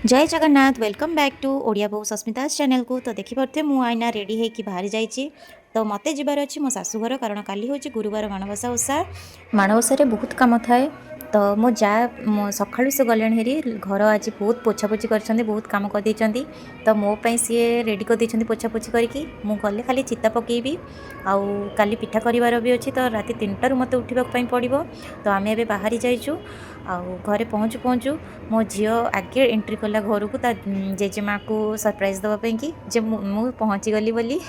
जय Jagannath welcome back to Odia Bahu Sasmita channel को। तो देखिपे मु आईना रेडी होकर बाहरी जाइए। तो मत जबार अच्छी मो शाशुघर कारण काली हूँ गुरुवार माणवसा ओषा। माणवसा बहुत कम थाए तो मो जा सका से गले हेरी घर आज बहुत पोछापोछि कर बहुत कम कर तो मोपाई सी रेडी कर पोछापोछि करके गले खाली चिता पकईबी आउ काली पिठा करार भी अच्छी। तो राति 3टारू मत उठाक पड़ो। तो आम ए बाहरी जाइचु आउ घरे पहुँचु पहुँचु मो झी आगे एंट्री कला घर को जेजेमा को सरप्राइज देवाई कि जे मु पहुँची गली बोली।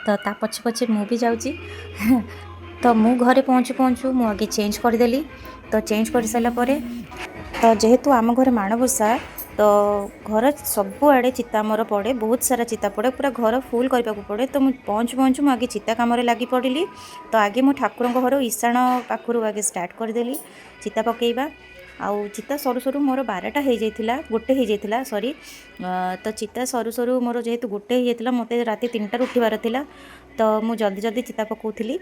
तो ता पछे पछे मु भी जाऊँगी। तो मु घरे पहुँचु पहुँचु मु आगे चेंज करदेली। तो चेंज कर सारा तो जेहेतु आम घर माणबसा तो घर सबुआड़े चिता मोर पड़े, बहुत सारा चिता पड़े, पूरा घर फुल करने को पड़े। तो मुझे पहुँचु पहुँचु मुझे चिता कम लगी पड़ी। तो आगे मो ठाकुर घर ईशाण पाखर आगे स्टार्ट करदेली चिता पकेबा। आउ चिता सरू सरू मोर 12टा हो जाइथिला, गोटे हो जाइथिला सॉरी। तो चिता सरू सरू मोर जेहेतु गोटे हो जाइथिला मते राति 3टारू उठिबार थिला। तो मु जल्दी जल्दी चिता पकाउथिली।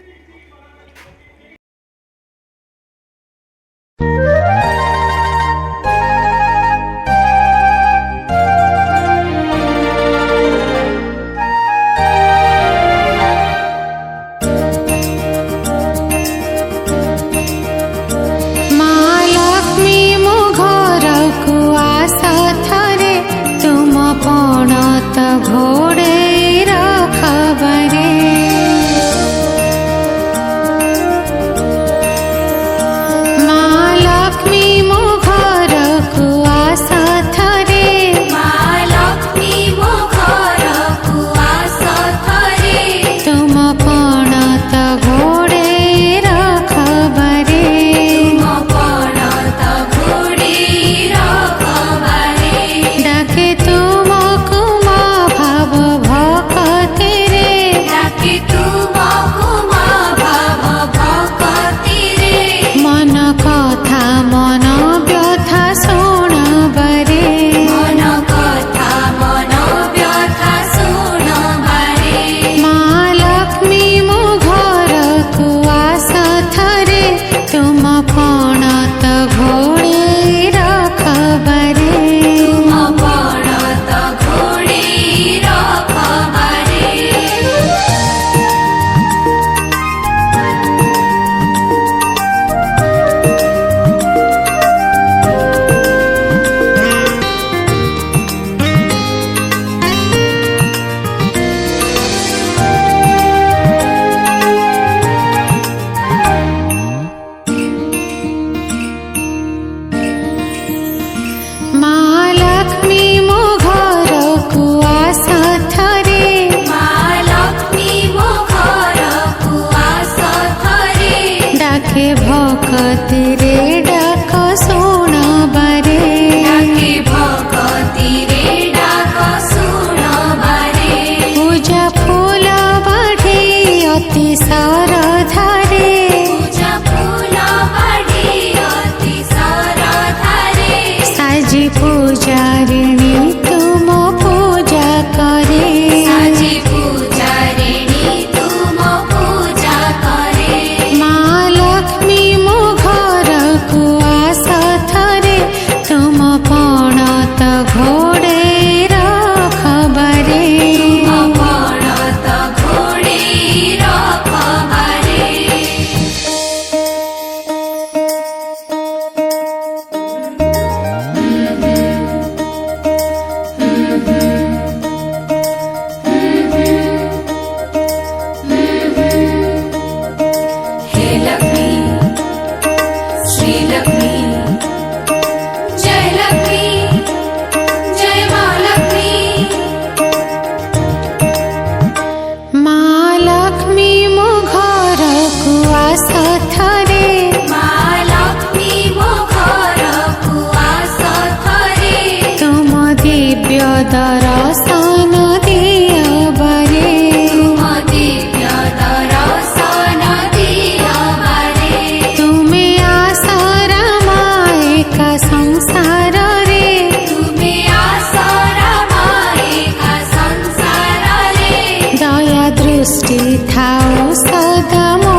दृष्टि थाओ सदा मो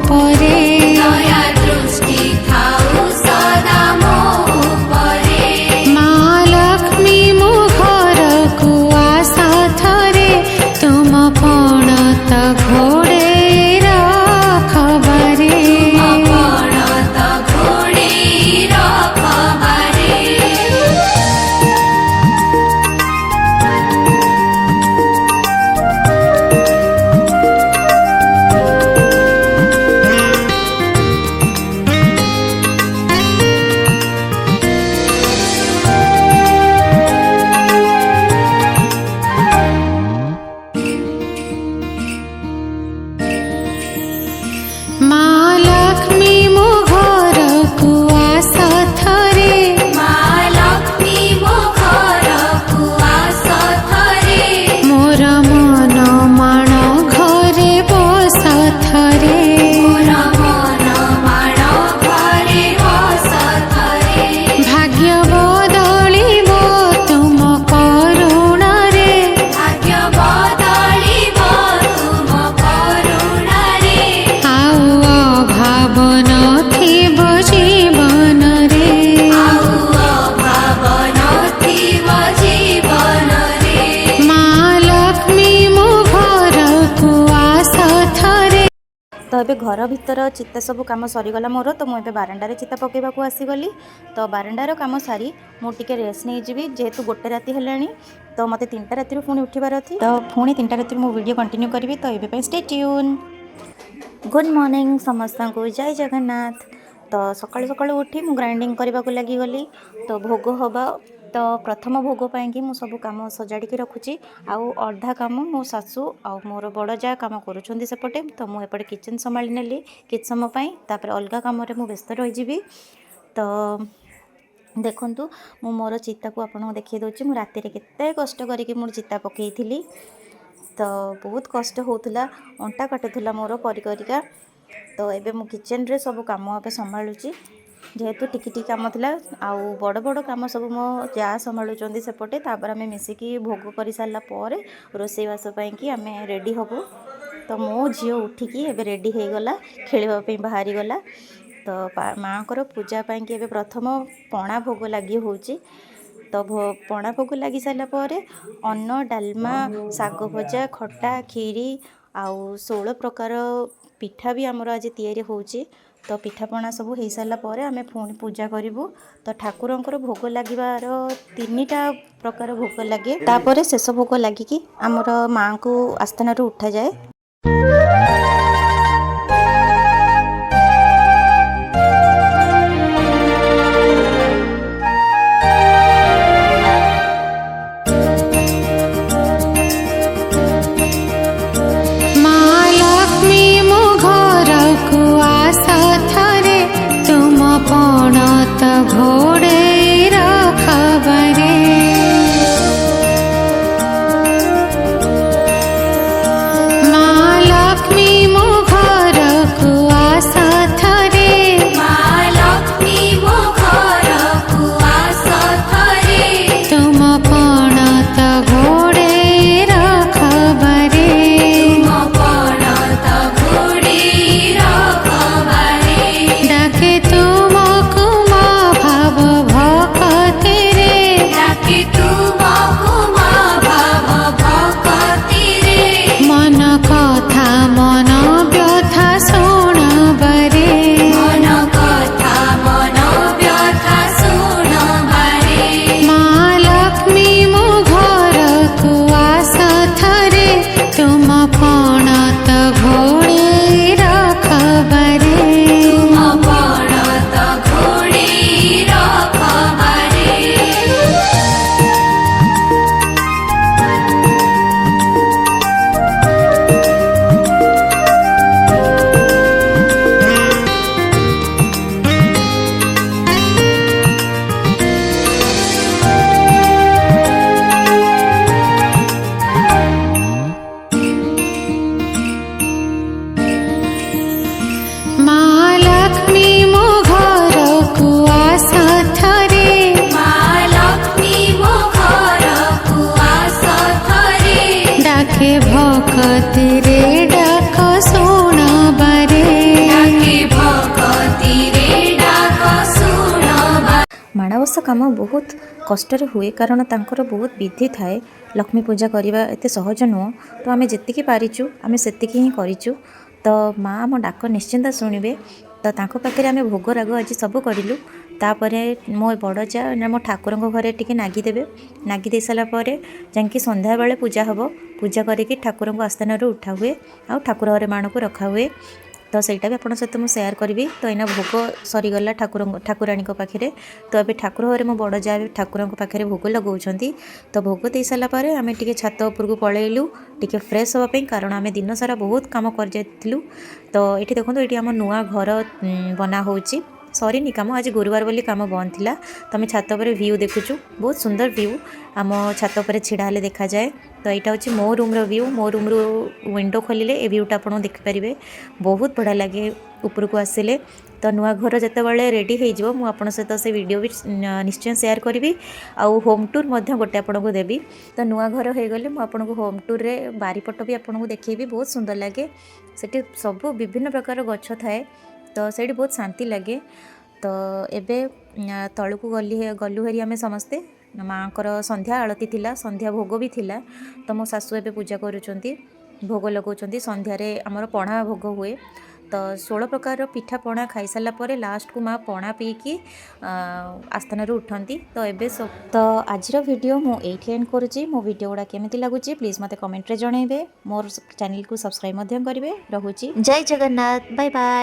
परे दया दृष्टि थाओ सदा मो परे माँ लक्ष्मी तो ये घर भीतर चिता सब कम सरीगला मोर तो मुझे बारंडार चिता पकईवा आसीगली तो बारंडार कम सारी मुझे रेस्ट नहीं जी जेहेतु गोटे राति है तो मत 3टा राति पुणी उठबार थी तो पुणी 3टा राति मो वीडियो कंटिन्यू करी तो ये स्टे ट्यून। गुड मॉर्निंग समस्त को जय जगन्नाथ। तो सकाळु सकाळु उठी मु ग्राइंडिंग करने को लगी गली तो भोग हवा तो प्रथम भोग पाई मु सब कम सजाड़ी रखुची आउ अर्धा कम मो सासू आ मोर बड़ जा कम करुँच सेपटे तो मुझे किचन संभाली नेली किछ समय तापर अलग कम व्यस्त रही। तो देखंतु मु मोर चिता को आपको देखी दूची मु राति केते कष्ट करके मोर चिता पकई थी तो बहुत कष्ट होता अंटा काटुला मोर परिका तो एबे मु किचन रे सब काम पे संभालुची जेहेतु टिकी काम थिला आउ बड़ बड़ काम सब मो जा संभालुचंदी सेपटे तापर आमे मिसिकी भोग कर सारा पर रोषेईवास कि आम रेडी हबु। तो मो झील उठिकी एबे रेडी हो गला खेलवाई बाहरी गला तो माँ को पूजा पाई कि प्रथम पणा भोग लगी होची तो पणा भोग लगी सारा पर अन्न डालमा शाग भजा खटा खीरी आउ 16 प्रकार पिठा भी आमर आज तैयारी होची तो पिठापणा सब हो सारा पर आम पुणी पूजा करूँ। तो ठाकुरंकर भोग लगिबार 3टा प्रकार भोग लगे तापर शेष भोग लगिकी आमर माँ को आस्थान उठा जाए। माणवसा कम बहुत कष्ट हुए कारण तांकर बहुत विधि थाए लक्ष्मी पूजा करवा एत सहज नुह तो आम जी पारिचु आम से ही करूँ तो माँ आम डाक निश्चिंत शुणे तो तांको पाखे आम भोग राग आज सब करूँ तापर मो बड़ जा मो ठाकुर घरे टी नागिदेवे नागिदे सारापर जाकि संध्या बेले पूजा हम पूजा करके ठाकुर को आस्थान उठा हुए आ ठाकुर घरे माण को रखा हुए तो सहीटा भी आपन सहित मुझे सेयार करी तो यहाँ भोग सरीगला ठाकुराणी पाखे तो अभी ठाकुर घरे मो बड़ जा ठाकुर पाखे भोग लगाउछंती तो भोग दे सारापर आम टे छात उपरको पलैलु टे फ्रेश हाँपी कारण आम दिन सारा बहुत कम कर जाइलु। तो ये देखो ये आम नुआ घर बना होची सरीनी कम आज गुरुवार बोली कम बंद थिला तो आम छात पर व्यू देखुचु बहुत सुंदर व्यू आम छात पर छिड़ा हेले देखा जाए। तो यहाँ हूँ मो रूम्र व्यू मो रूम्रु विंडो खोलिले ए व्यूटा आप देखिपारे बहुत बढ़िया लगे उपरको आसिले। तो नुआ घर जितेबाला रेडी हो मुझे सहित से वीडियो भी निश्चय शेयर करी आउ होम टूर गोटे आपको देवी। तो नुआ घर हो गले मुझे होम टूर रे बारीपट भी आपको देखी बहुत सुंदर लगे सेठी सब विभिन्न प्रकार गछ थाए तो से बहुत शांति लगे। तो एबे तलू गलु हेरी आम समस्ते माँ को संध्या आलती थिला संध्या भोग भी थिला तो मो सासू एबे पूजा करुचंती भोग लगाउछंती संध्यारे आमर पणा भोग हुए तो 16 प्रकार पिठापणा खाई सारा पर लास्ट को माँ पणा पीकी आस्थान उठती। तो एबे तो आज वीडियो मुझे एंड करुँची। मो वीडियो गुड़ा केमी लगुच प्लीज मत कमेंट रे जनइबे। मोर चैनल को सब्सक्राइब करेंगे। रोची जय जगन्नाथ बाय बाय।